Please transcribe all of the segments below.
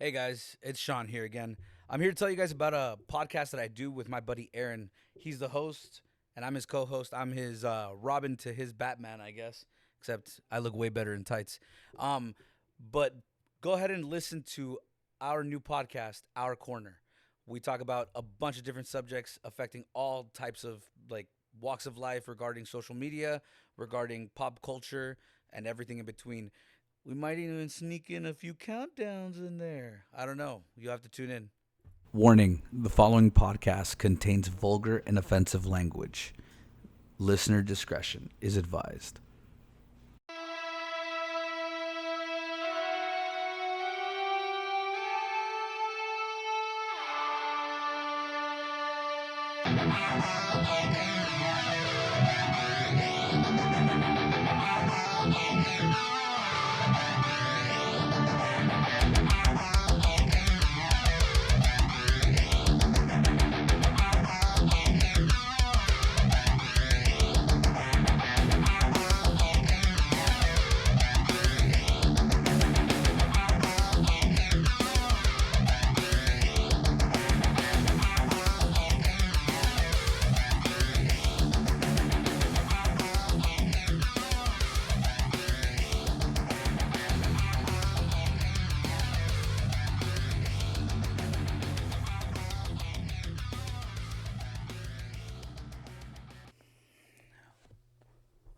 Hey guys, it's Shawn here again. I'm here to tell you guys about a podcast that I do with my buddy Aaron. He's the host, and I'm his co-host. I'm his Robin to his Batman, I guess. Except I look way better in tights. Um, but go ahead and listen to our new podcast, Our Corner. We talk about a bunch of different subjects affecting all types of walks of life regarding social media, regarding pop culture, and everything in between. We might even sneak in a few countdowns in there. I don't know. You have to tune in. Warning: the following podcast contains vulgar and offensive language. Listener discretion is advised.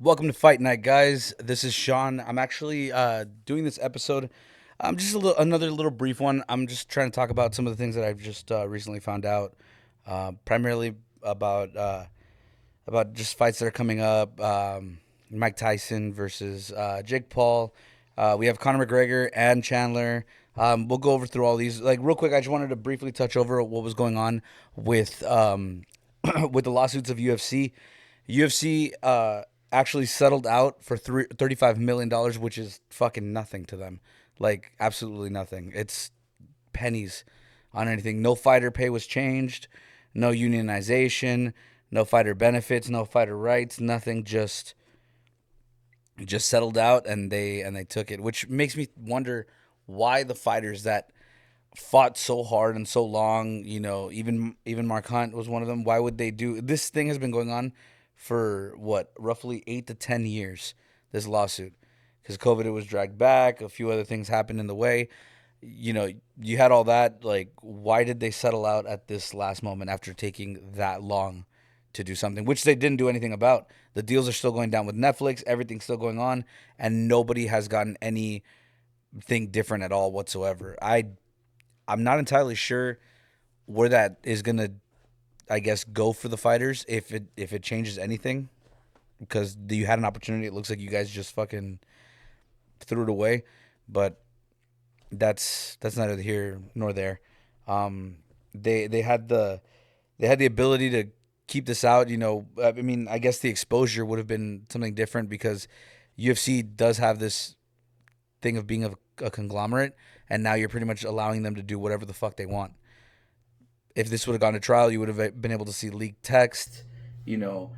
Welcome to Fight Night, guys. This is Shawn. I'm actually doing this episode. Just another little brief one. I'm just trying to talk about some of the things that I've just recently found out, primarily about just fights that are coming up. Mike Tyson versus Jake Paul. We have Conor McGregor and Chandler. We'll go over through all these. Like real quick, I just wanted to briefly touch over what was going on with with the lawsuits of UFC. UFC actually settled out for $35 million, which is fucking nothing to them. Like absolutely nothing. It's pennies on anything. No fighter pay was changed. No unionization. No fighter benefits. No fighter rights. Nothing. Just settled out, and they took it, which makes me wonder why the fighters that fought so hard and so long, even Mark Hunt was one of them. Why would they do this? Thing has been going on for what, roughly 8 to 10 years. This lawsuit, because COVID, it was dragged back. A few other things happened in the way. You had all that. Like, why did they settle out at this last moment after taking that long to do something, which they didn't do anything about? The deals are still going down with Netflix. Everything's still going on, and nobody has gotten anything different at all whatsoever. I'm not entirely sure where that is gonna, I guess, go for the fighters if it changes anything, because you had an opportunity. It looks like you guys just fucking threw it away, but that's neither here nor there. Um, they had the ability to keep this out. I mean, I guess the exposure would have been something different, because UFC does have this thing of being a conglomerate, and now you're pretty much allowing them to do whatever the fuck they want. If this would have gone to trial, you would have been able to see leaked text, you know,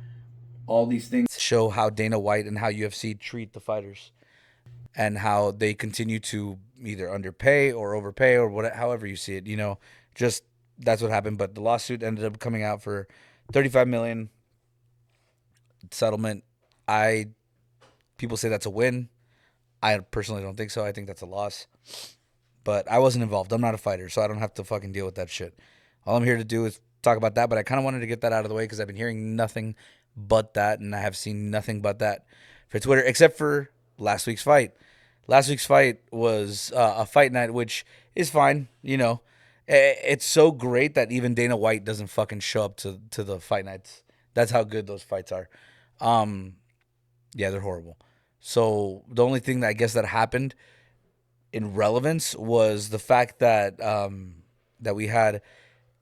all these things show how Dana White and how UFC treat the fighters, and how they continue to either underpay or overpay, or whatever, however you see it. Just that's what happened. But the lawsuit ended up coming out for 35 million settlement. I People say that's a win. I personally don't think so. I think that's a loss. But I wasn't involved. I'm not a fighter, so I don't have to fucking deal with that shit. All I'm here to do is talk about that, but I kind of wanted to get that out of the way because I've been hearing nothing but that, and I have seen nothing but that for Twitter, except for last week's fight. Last week's fight was a fight night, which is fine. It's so great that even Dana White doesn't fucking show up to the fight nights. That's how good those fights are. Um, yeah, they're horrible. So the only thing that I guess that happened in relevance was the fact that we had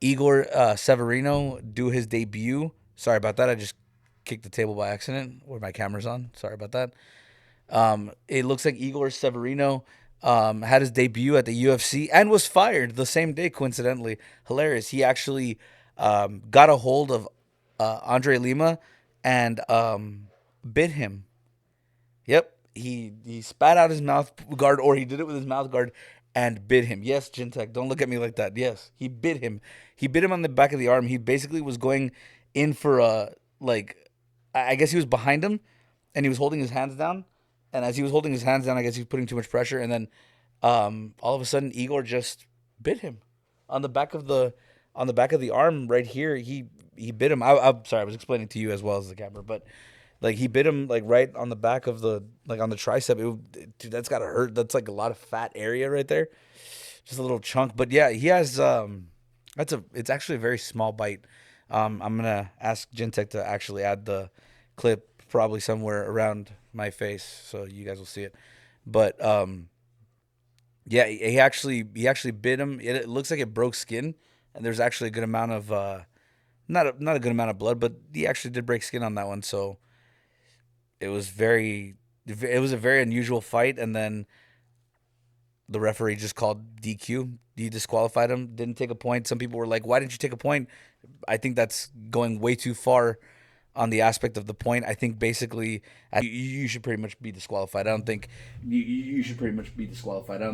Igor Severino do his debut. Sorry about that. I just kicked the table by accident where my camera's on. Sorry about that. It looks like Igor Severino had his debut at the UFC and was fired the same day, coincidentally. Hilarious. He actually got a hold of Andre Lima and bit him. Yep, he spat out his mouth guard, or he did it with his mouth guard, and bit him. Yes, Jintech, don't look at me like that. Yes, he bit him. He bit him on the back of the arm. He basically was going in for a like, I guess he was behind him, and he was holding his hands down. And as he was holding his hands down, I guess he was putting too much pressure. And then, all of a sudden, Igor just bit him on the back of the arm right here. He bit him. I'm sorry, I was explaining to you as well as the camera, but like he bit him like right on the back of the like on the tricep. Dude, that's gotta hurt. That's like a lot of fat area right there, just a little chunk. But yeah, he has it's actually a very small bite. I'm gonna ask Gentech to actually add the clip probably somewhere around my face so you guys will see it. But yeah, he actually bit him. It looks like it broke skin, and there's actually a good amount of not a good amount of blood, but he actually did break skin on that one. So it was a very unusual fight, and then the referee just called DQ. He disqualified him. Didn't take a point. Some people were like, "Why didn't you take a point?" I think that's going way too far on the aspect of the point. I think basically you should pretty much be disqualified. I don't think you should pretty much be disqualified. I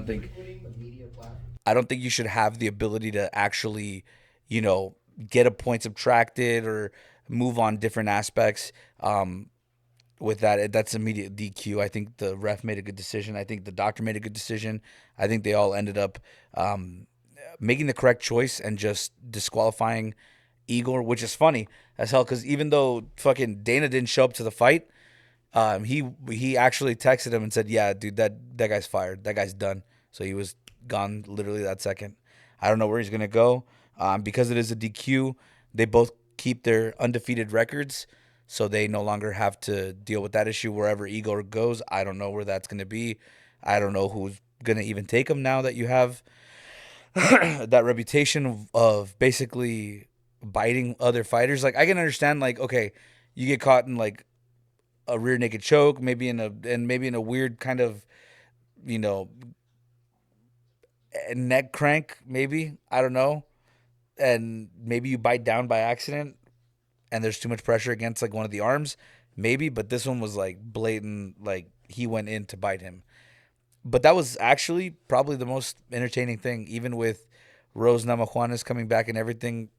don't think you should have the ability to actually, you know, get a point subtracted or move on different aspects. With that, that's immediate DQ. I think the ref made a good decision. I think the doctor made a good decision. I think they all ended up making the correct choice and just disqualifying Igor, which is funny as hell because even though fucking Dana didn't show up to the fight, he actually texted him and said, "Yeah, dude, that guy's fired. That guy's done." So he was gone literally that second. I don't know where he's gonna go. Because it is a DQ, they both keep their undefeated records, so they no longer have to deal with that issue wherever Igor goes. I don't know where that's gonna be. I don't know who's gonna even take him now that you have that reputation of basically biting other fighters. Like I can understand, like okay, you get caught in like a rear naked choke, maybe in a weird kind of you know neck crank, maybe I don't know, and maybe you bite down by accident, and there's too much pressure against like one of the arms, maybe. But this one was like blatant, like he went in to bite him. But that was actually probably the most entertaining thing, even with Rose Namajuanes coming back and everything.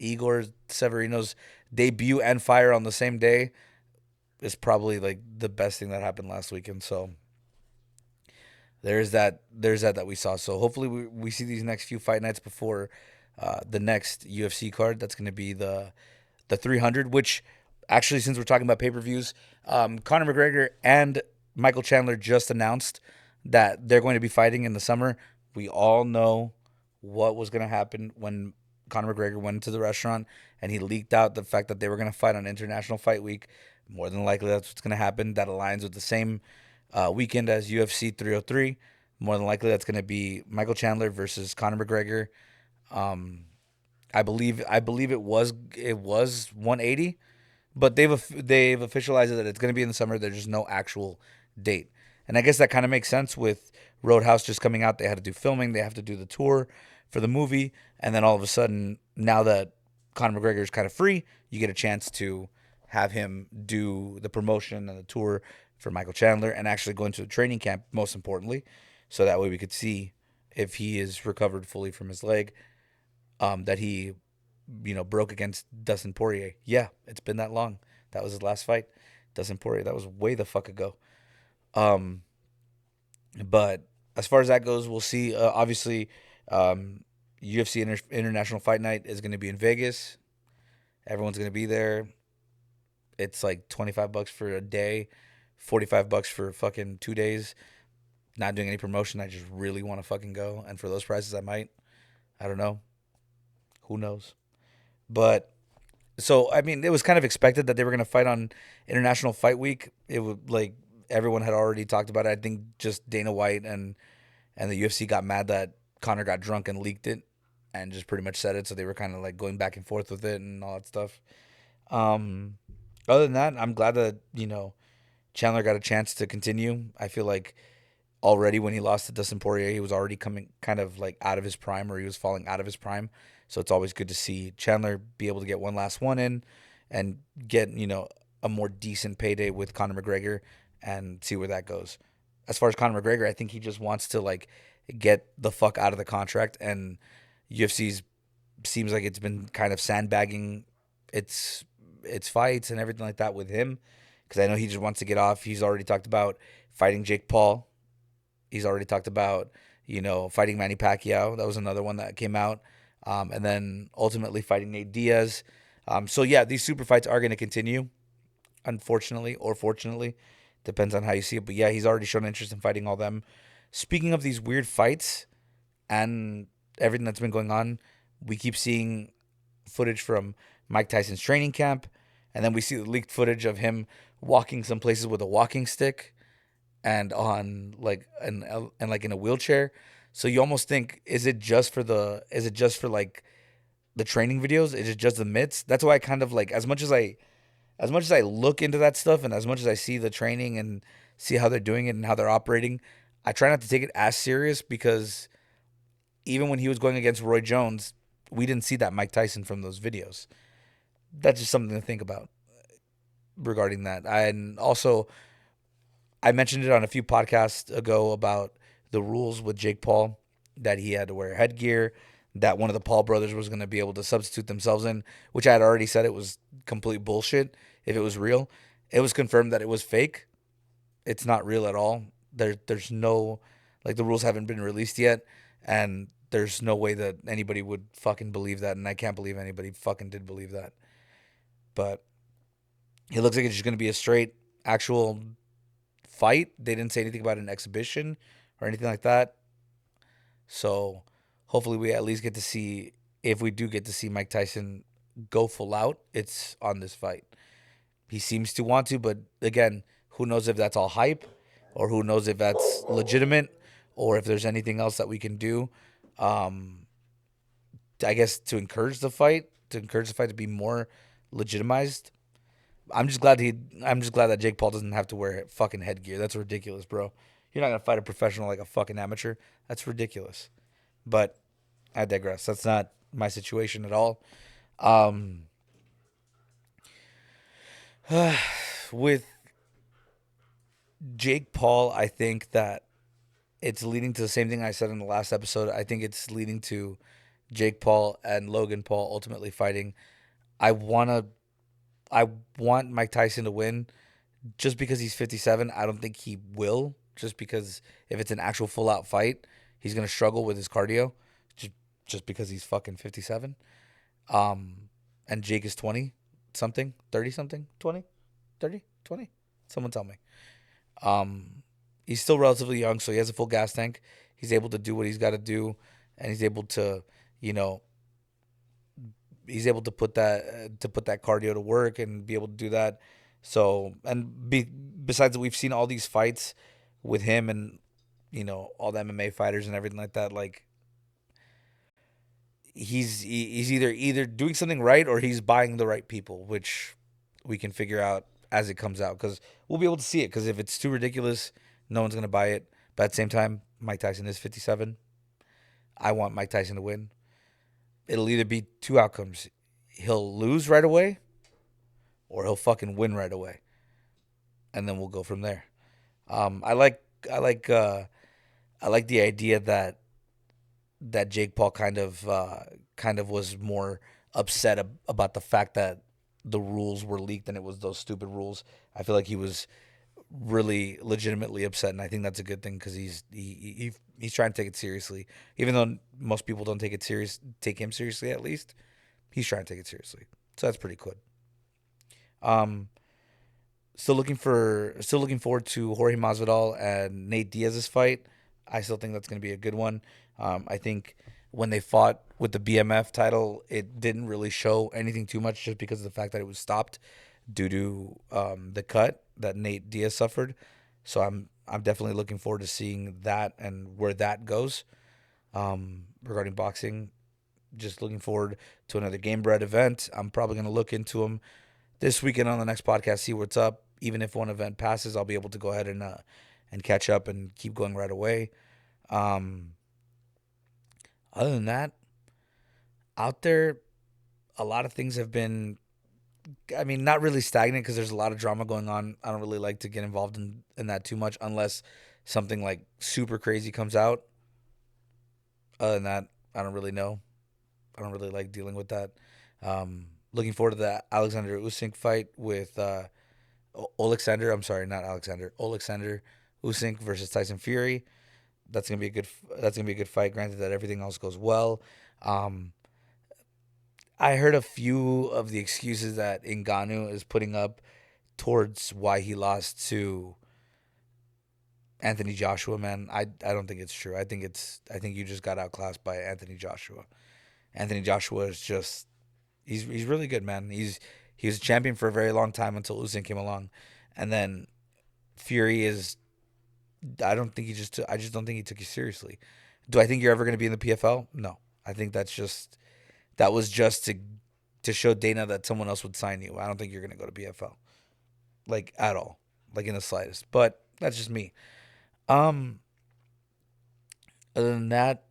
Igor Severino's debut and fire on the same day is probably like the best thing that happened last weekend. So there's that we saw. So hopefully we see these next few fight nights before the next UFC card. That's going to be the 300. Which actually, since we're talking about pay-per-views, Conor McGregor and Michael Chandler just announced that they're going to be fighting in the summer. We all know what was going to happen when Conor McGregor went into the restaurant and he leaked out the fact that they were going to fight on International Fight Week. More than likely, that's what's going to happen. That aligns with the same weekend as UFC 303. More than likely, that's going to be Michael Chandler versus Conor McGregor. Um, I believe it was 180, but they've officialized it that it's going to be in the summer. There's just no actual date, and I guess that kind of makes sense with Roadhouse just coming out. They had to do filming. They have to do the tour for the movie, and then all of a sudden, now that Conor McGregor is kind of free, you get a chance to have him do the promotion and the tour for Michael Chandler and actually go into the training camp, most importantly, so that way we could see if he is recovered fully from his leg that he, broke against Dustin Poirier. Yeah, it's been that long. That was his last fight. Dustin Poirier, that was way the fuck ago. Um, but as far as that goes, we'll see. Obviously, UFC International Fight Night is going to be in Vegas. Everyone's going to be there. It's like $25 for a day, $45 for fucking 2 days. Not doing any promotion. I just really want to fucking go. And for those prices, I might. I don't know. Who knows? But so I mean, it was kind of expected that they were going to fight on International Fight Week. It would like everyone had already talked about it. I think just Dana White and the UFC got mad that Connor got drunk and leaked it, and just pretty much said it. So they were kind of like going back and forth with it and all that stuff. Um, Other than that, I'm glad that Chandler got a chance to continue. I feel like already when he lost to Dustin Poirier, he was already coming kind of like out of his prime, or he was falling out of his prime. So it's always good to see Chandler be able to get one last one in and get, a more decent payday with Conor McGregor and see where that goes. As far as Conor McGregor, I think he just wants to like get the fuck out of the contract, and UFC's seems like it's been kind of sandbagging its its fights and everything like that with him, because I know he just wants to get off. He's already talked about fighting Jake Paul. He's already talked about, fighting Manny Pacquiao. That was another one that came out. And then ultimately fighting Nate Diaz. So yeah, these super fights are going to continue, unfortunately or fortunately, depends on how you see it. But yeah, he's already shown interest in fighting all them. Speaking of these weird fights and everything that's been going on, we keep seeing footage from Mike Tyson's training camp, and then we see the leaked footage of him walking some places with a walking stick and on like and like in a wheelchair. So you almost think, is it just for like the training videos? Is it just the mitts? That's why I kind of like, as much as I look into that stuff and as much as I see the training and see how they're doing it and how they're operating, I try not to take it as serious, because even when he was going against Roy Jones, we didn't see that Mike Tyson from those videos. That's just something to think about regarding that. And also, I mentioned it on a few podcasts ago about the rules with Jake Paul, that he had to wear headgear, that one of the Paul brothers was going to be able to substitute themselves in, which I had already said it was complete bullshit if it was real. It was confirmed that it was fake. It's not real at all. There's no, like, the rules haven't been released yet, and there's no way that anybody would fucking believe that, and I can't believe anybody fucking did believe that. But it looks like it's just going to be a straight actual fight. They didn't say anything about an exhibition or anything like that. So hopefully we at least get to see, if we do get to see Mike Tyson go full out, it's on this fight. He seems to want to, but again, who knows if that's all hype, or who knows if that's legitimate, or if there's anything else that we can do. Um, I guess to encourage the fight to be more legitimized. I'm just glad that Jake Paul doesn't have to wear fucking headgear. That's ridiculous, bro. You're not gonna fight a professional like a fucking amateur. That's ridiculous. But I digress. That's not my situation at all. Um, with Jake Paul, I think that it's leading to the same thing I said in the last episode. I think it's leading to Jake Paul and Logan Paul ultimately fighting. I wanna I want Mike Tyson to win, just because he's 57. I don't think he will, just because if it's an actual full out fight, he's gonna struggle with his cardio, just just because he's fucking 57. And Jake is 20 something, 30 something, 20, 30, 20. Someone tell me. Um, he's still relatively young, so he has a full gas tank. He's able to do what he's got to do, and he's able to, you know, he's able to put that cardio to work and be able to do that. So, besides that, we've seen all these fights with him and, all the MMA fighters and everything like that. Like, he's either doing something right, or he's buying the right people, which we can figure out as it comes out, because we'll be able to see it. Because if it's too ridiculous, no one's gonna buy it. But at the same time, Mike Tyson is 57. I want Mike Tyson to win. It'll either be two outcomes: he'll lose right away, or he'll fucking win right away, and then we'll go from there. I like I like I like the idea that Jake Paul kind of was more upset about the fact that the rules were leaked and it was those stupid rules. I feel like he was really legitimately upset, and I think that's a good thing, because he's trying to take it seriously, even though most people don't take him seriously. At least he's trying to take it seriously, so that's pretty good. Um, still looking forward to Jorge Masvidal and Nate Diaz's fight. I still think that's going to be a good one. I think when they fought with the BMF title, it didn't really show anything too much, just because of the fact that it was stopped due to the cut that Nate Diaz suffered. So I'm definitely looking forward to seeing that and where that goes. Regarding boxing, just looking forward to another Game Bread event. I'm probably going to look into them this weekend on the next podcast, see what's up. Even if one event passes, I'll be able to go ahead and catch up and keep going right away. Um, Other than that, out there, a lot of things have been, I mean, not really stagnant, because there's a lot of drama going on. I don't really like to get involved in that too much, unless something like super crazy comes out. Other than that, I don't really know. I don't really like dealing with that. Looking forward to the Alexander Usyk fight with Alexander. I'm sorry, not Alexander. Alexander Usyk versus Tyson Fury. That's gonna be a good. That's gonna be a good fight. Granted that everything else goes well. Um, I heard a few of the excuses that Ngannou is putting up towards why he lost to Anthony Joshua. Man, I don't think it's true. I think you just got outclassed by Anthony Joshua. Anthony Joshua is just he's really good, man. He was a champion for a very long time until Usyk came along, and then Fury is. I just don't think he took you seriously. Do I think you're ever going to be in the PFL? No. I think that was just to show Dana that someone else would sign you. I don't think you're going to go to PFL like at all, like in the slightest. But that's just me. Um, Other than that,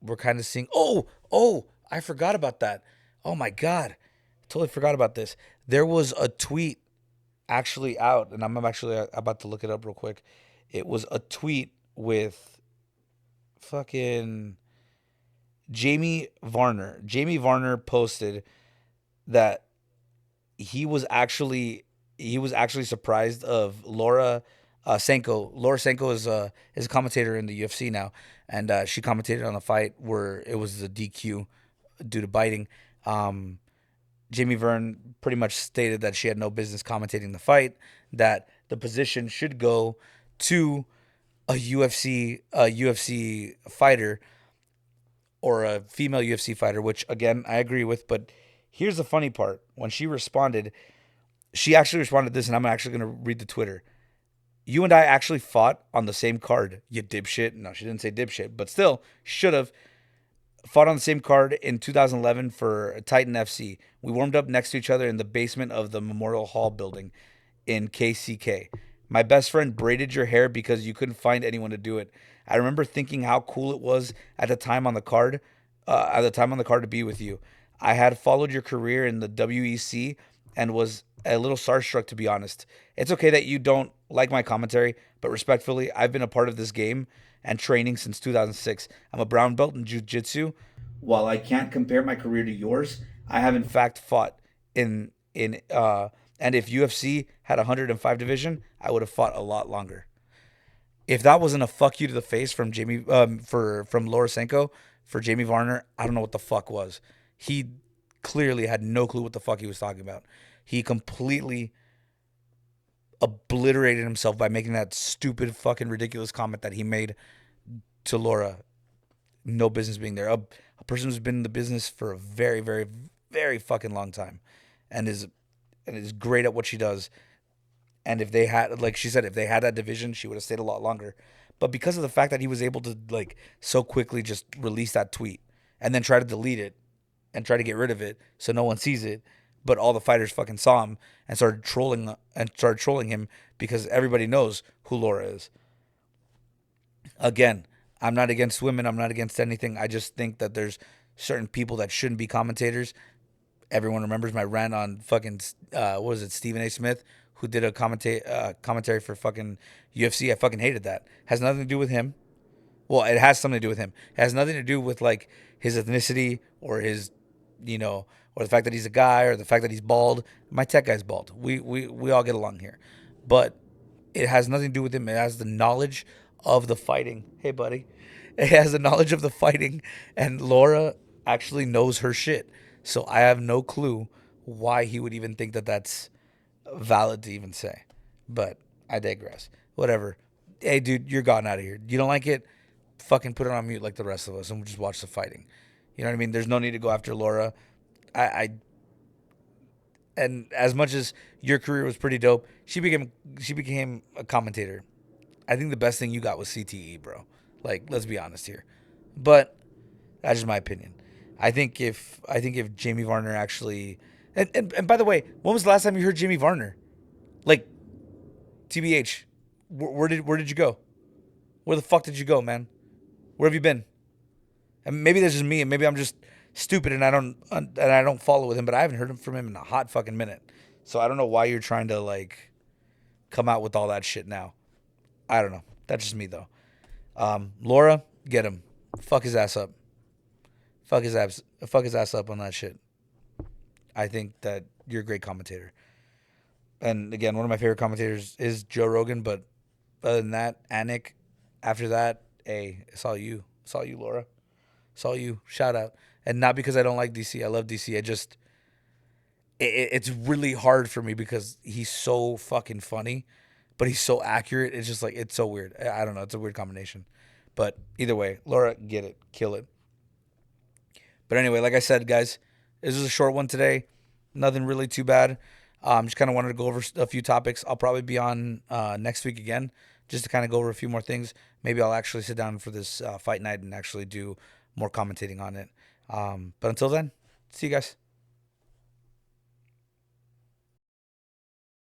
we're kind of seeing. Oh, I forgot about that. Oh my god, totally forgot about this. There was a tweet actually out, and I'm actually about to look it up real quick. It was a tweet with fucking Jamie Varner. Jamie Varner posted that he was actually surprised of Laura Senko. Laura Senko is a commentator in the UFC now, and she commentated on the fight where it was a DQ due to biting. Um, Jamie Vern pretty much stated that she had no business commentating the fight, that the position should go to a UFC fighter or a female UFC fighter, which again I agree with. But here's the funny part: when she actually responded this, and I'm actually gonna read the Twitter. You and I actually fought on the same card, you dipshit. No, she didn't say dipshit, but still should have fought on the same card in 2011 for Titan FC. We warmed up next to each other in the basement of the Memorial Hall building in KCK. My best friend braided your hair because you couldn't find anyone to do it. I remember thinking how cool it was at the time on the card to be with you. I had followed your career in the WEC and was a little starstruck, to be honest. It's okay that you don't like my commentary, but respectfully, I've been a part of this game and training since 2006. I'm a brown belt in jiu-jitsu. While I can't compare my career to yours, I have in fact fought in and if UFC had a 105 division, I would have fought a lot longer. If that wasn't a fuck you to the face from Jamie for from Laura Senko for Jamie Varner, I don't know what the fuck was. He clearly had no clue what the fuck he was talking about. He completely obliterated himself by making that stupid fucking ridiculous comment that he made to Laura. No business being there. A person who's been in the business for a very, very, very fucking long time, and is great at what she does. And if they had, like she said, if they had that division, she would have stayed a lot longer. But because of the fact that he was able to like so quickly just release that tweet and then try to delete it and try to get rid of it so no one sees it, but all the fighters fucking saw him and started trolling him because everybody knows who Laura is. Again, I'm not against women. I'm not against anything. I just think that there's certain people that shouldn't be commentators. Everyone remembers my rant on fucking what was it, Stephen A. Smith, who did a commentary for fucking UFC. I fucking hated that. Has nothing to do with him. Well, it has something to do with him. It has nothing to do with like his ethnicity or his, or the fact that he's a guy or the fact that he's bald. My tech guy's bald. We all get along here, but it has nothing to do with him. It has the knowledge of the fighting. Hey, buddy. It has the knowledge of the fighting, and Laura actually knows her shit. So I have no clue why he would even think that that's valid to even say. But I digress. Whatever. Hey, dude, you're gone out of here. You don't like it? Fucking put it on mute like the rest of us, and we'll just watch the fighting. You know what I mean? There's no need to go after Laura. I and as much as your career was pretty dope, she became a commentator. I think the best thing you got was CTE, bro. Like, let's be honest here. But that's just my opinion. I think if Jamie Varner actually and by the way, when was the last time you heard Jamie Varner? Like, TBH, where did you go? Where the fuck did you go, man? Where have you been? And maybe that's just me, and maybe I'm just stupid and I don't follow with him, but I haven't heard from him in a hot fucking minute. So I don't know why you're trying to like come out with all that shit now. I don't know. That's just me though. Laura, get him. fuck his ass up. Fuck his ass up on that shit. I think that you're a great commentator. And again, one of my favorite commentators is Joe Rogan. But other than that, Anik. After that, hey, it's all you. It's all you, Laura. It's all you. Shout out. And not because I don't like DC. I love DC. I just it's really hard for me because he's so fucking funny, but he's so accurate. It's just like it's so weird. I don't know. It's a weird combination. But either way, Laura, get it, kill it. But anyway, like I said, guys, this was a short one today. Nothing really too bad. Just kind of wanted to go over a few topics. I'll probably be on next week again, just to kind of go over a few more things. Maybe I'll actually sit down for this fight night and actually do more commentating on it. But until then, see you guys.